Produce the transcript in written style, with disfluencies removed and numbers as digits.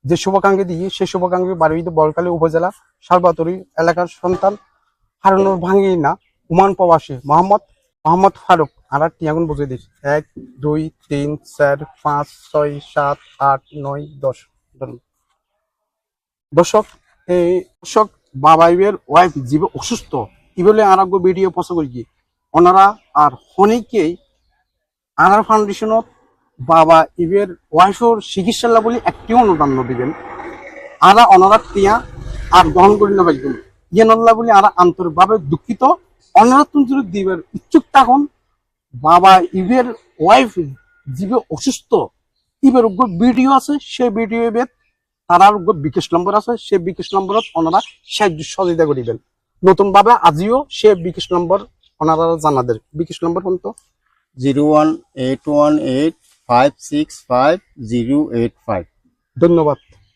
যে শুভাকাঙ্ক্ষী দিয়ে সেই শুভাকাঙ্ক্ষী বারবিতে বলকালী উপজেলা সালবাতরি এলাকার সন্তান হারুনুর ভাঙ্গিনা উমান প্রবাসী মোহাম্মদ ফারুক আর টিয়াগুন বুঝে দিস 1 2 3 4 5 6 7 8 9 10। দর্শক এই দর্শক বাবা ইবের ওয়াইফ জীবে অসুস্থ ই বলে আরোগ্য ভিডিও পোস্ট করি ওনারা আর হনিকেই আনার ফাউন্ডেশনত বাবা ইবের ওয়াইফর চিকিৎসা বলে একটি অনুদান দিবেন আরা ওনারা তিয়া আর গ্রহণ করি না পাইবেন ইয়েনল্লা বলে আরা আন্তরিকভাবে দুঃখিত। ওনারা তুমি যদি দিবের ইচ্ছুক থাকুন বাবা ইবের ওয়াইফ জীবে অসুস্থ ইবের ভিডিও আছে সেই ভিডিও বেদ তারার বিকাশ নম্বর আছে সেই বিকাশ নম্বরত ওনারা সাহায্য সহযোগিতা করিবেন। নতুন ভাবে আজিও সে বিকাশ নম্বর ওনারা জানাদের বিকাশ নম্বর কোন তো 01818565085। ধন্যবাদ।